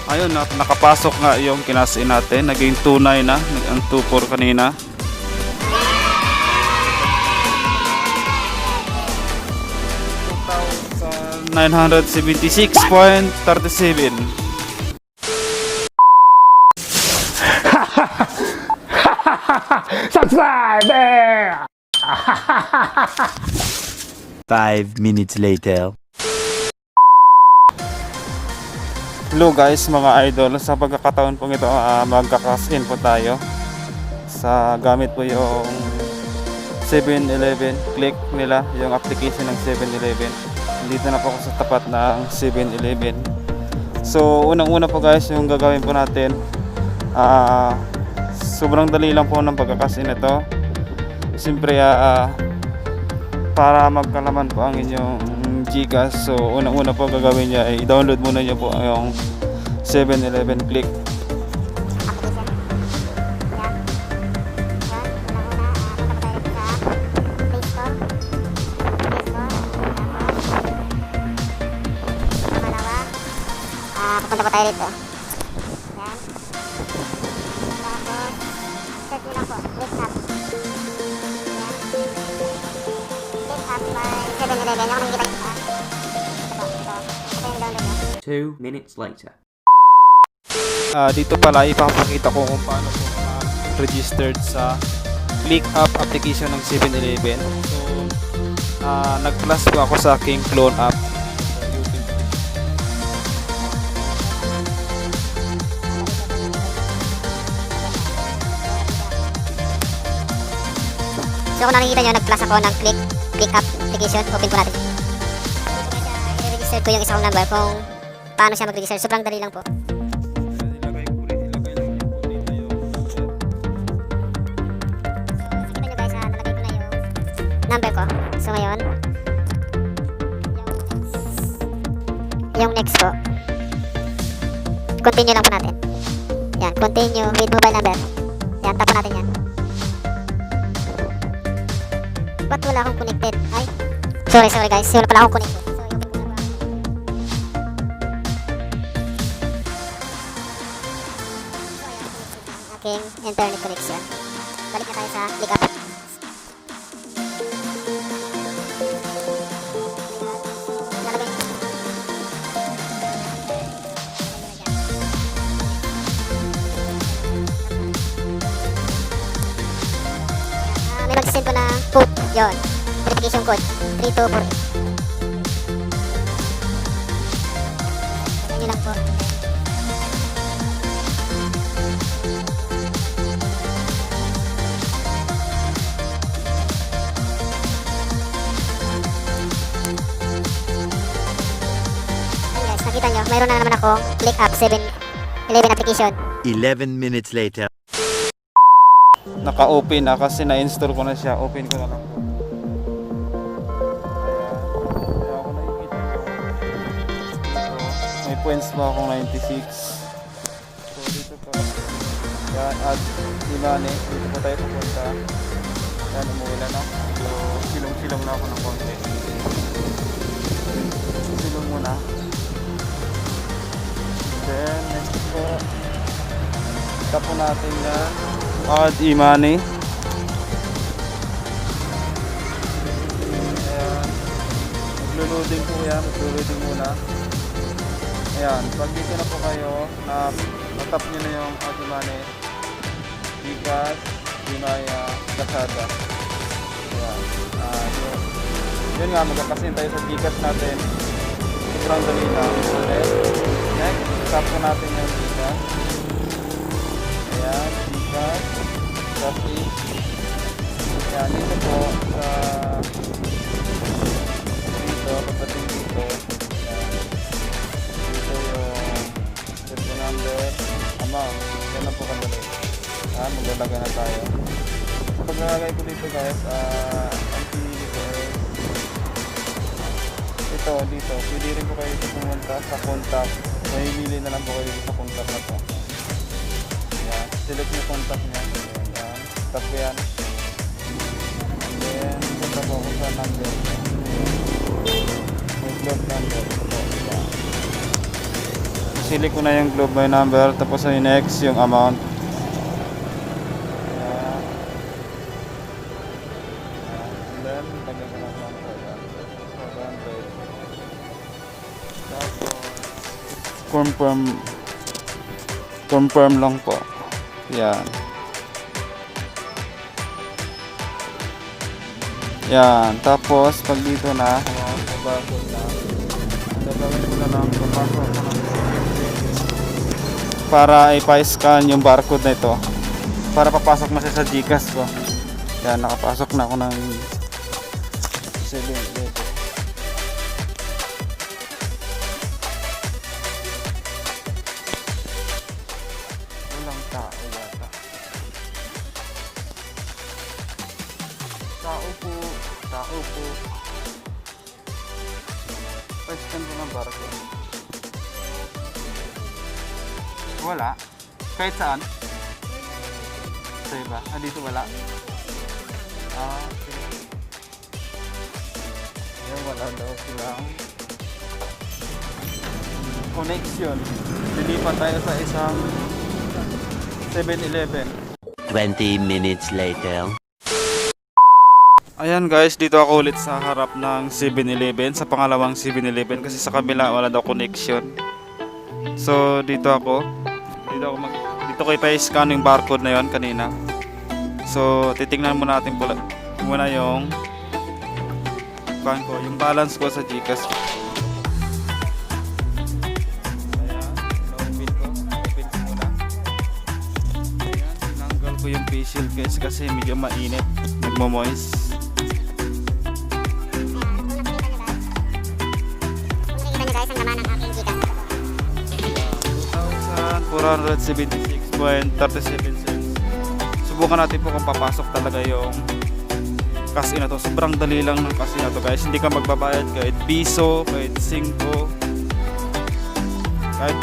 Ayun, nakapasok nga yung kinasin natin. Naging 2.9 na. Ang 2.4 kanina. $976.37. Subscribe! 5 minutes later. Hello guys, mga idol. Sa pagkakataon po ito, magka-cash in po tayo. Sa gamit po yung 7-Eleven. Click nila yung application ng 7-Eleven. Dito na po ako sa tapat ng 7-Eleven. So, unang-una po guys, yung gagawin po natin, sobrang dali lang po ng pagka-cash in ito. Siyempre, para magkalaman po ang inyong Gcash. So unang-una po gagawin niya ay i-download muna niyo po yung 7-Eleven Click. Pupunta po tayo dito. Yan. Tapos search nyo lang po, click up. Click up by 7-Eleven. Yung makikita nyo sa ito yung download nyo. 2 minutes later. Dito pala ipapakita ko kung paano po registered sa Click Up application ng 7-Eleven. So nag-plus po ako sa aking clone app. So kung nakikita nyo, nag-plus ako ng click up application. Open po natin. I-register ko yung isa kong number kung paano siya mag-register. Sobrang dali lang po. Nakikita nyo guys, nalagay ko na yung number ko. So ngayon, yung next po, continue lang po natin. Yan, continue with mobile number. Yan, tap natin yan. Ba't wala akong connected? Ay, sorry guys, wala pala akong connected. So, i-open ko na ba? Aking internet connection. Balik na tayo sa click up. May mag-send po ng code. Yun. Verification code. 3248. Ganyan nyo lang po. Ayun guys, nakita nyo. Mayroon na naman akong click up 7-Eleven application. 11 minutes later. Naka-open na kasi na-install ko na siya. Open ko na lang. Kaya ako nakikita ko. May points pa akong 96. So dito pa. Yan, add money. Dito pa tayo pupunta. Yan, umuwala na. So silong-silong na ako ng konti. Silong muna. Then next po, tap po natin yan. Add money. Ayan. Maglo-loading po yan. Maglo-loading muna. Ayan. Pag dito na po kayo, natap nyo na yung add money. Gcash, Binaya, Lazada. Ayan. Yun nga, magkakasin tayo sa Gcash natin. Sobrang dali lang. Next, tap po natin yung Gcash. Ayan. Coffee. Yan, dito po sa dito, kapatid dito. Yan. Dito yung telephone number, amount. Yan na po kadali. Yan, maglalagay na tayo. Pag nalagay ko dito guys, ang pinili ko ito, dito. Pwede rin po kayo dito pumunta sa contact. Mahimili na lang po kayo dito sa contact na to. Yan, select yung contact niya. Tap ko yan. And then, punta po ako sa number. May float number. Select ko na yung globe by number. Tapos yung next, yung amount. And then, lagyan ko lang ng 500. Tapos, confirm lang po. Yan. Yan. Tapos, pag dito na, babasok na. Gagawin ko na lang, papasok ko ng para ipa-scan yung barcode na ito. Para papasok mo siya sa Gcash ko. Yan, nakapasok na ako ng 7-11. Walang tao yata. Tao po. Pa-scan ko ng barcode. Wala. Kahit saan? Sa iba? Dito wala? Okay. Ayan, wala daw silang connection. Lilipat tayo sa isang 7-Eleven. 20 minutes later. Ayan guys, dito ako ulit sa harap ng 7-Eleven, sa pangalawang 7-Eleven kasi sa kabila wala daw connection. So dito ko ipa-scan yung barcode na yon kanina. So titingnan muna natin muna yung yung balance ko sa Gcash. Ayan, open ko muna. Ayan, tinanggal ko yung face shield guys kasi medyo mainit, nagmo-moist. 476.37 cents. Subukan natin po kung papasok talaga yung cash in na to. Sobrang dali lang ng cash in na to guys. Hindi ka magbabayad kahit Peso, kahit 5, kahit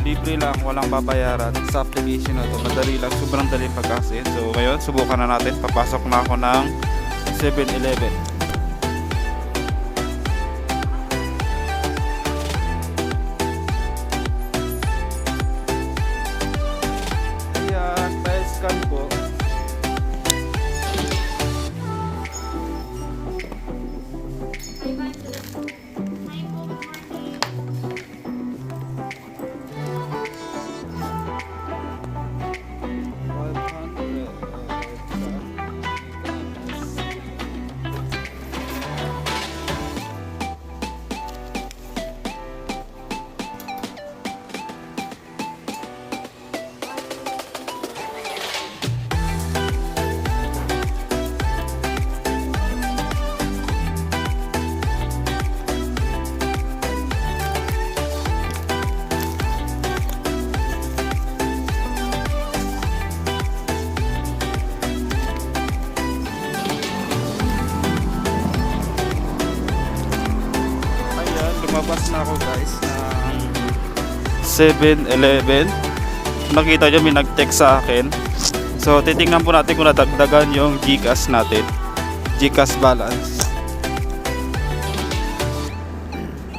libre lang, walang babayaran sa application na to. Madali lang, sobrang dali pag-cash in. So ngayon, subukan na natin. Papasok na ako ng 7-Eleven. Scan po. Lumabas na ako guys ng 7-Eleven. Nakita nyo may nag-text sa akin. So titingnan po natin kung nadagdagan yung Gcash natin, Gcash balance.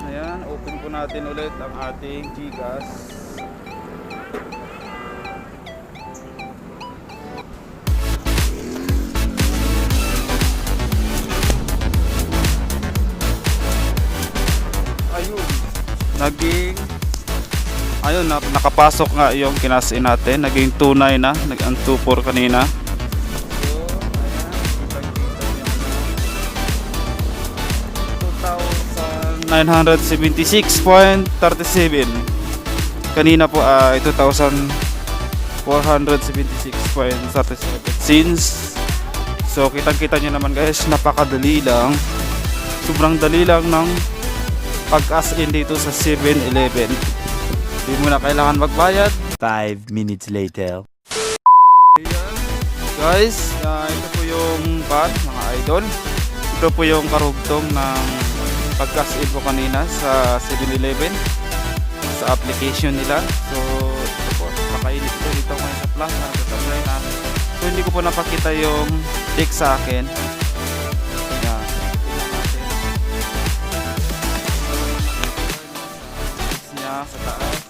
Ayan, open po natin ulit ang ating Gcash. Ayun, nakapasok nga yung kinasin natin. Naging 2.9 na, nag-ang 2.4 kanina. So, ayan, 2,976.37. Kanina po ay 2,476.37 since. So kitang-kita nyo naman guys, napakadali lang. Sobrang dali lang ng pag-cash in dito sa 7-Eleven. Hindi mo na kailangan magbayad. 5 minutes later. Ayan. Guys, ito po yung mga idol. Ito po yung karugtong ng pag-cash in ko kanina sa 7-Eleven sa application nila. So ito po, makainit ko dito ngayon sa plus na nagtatapray na. So hindi ko po napakita yung text sa akin. Ayan. Tingnan natin. Text niya sa taas.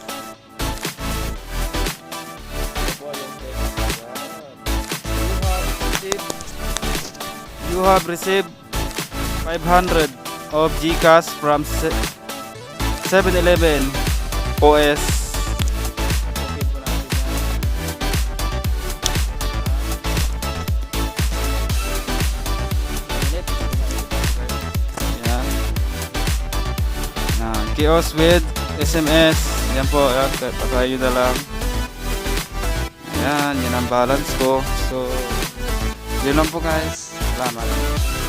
You have received 500 of Gcash from 7-Eleven OS. Okay po natin yan. Yan. Kiosk with SMS. Yan po. Yan. Patayo na lang. Yan. Yan ang balance ko. So, yun lang po guys. Salamat.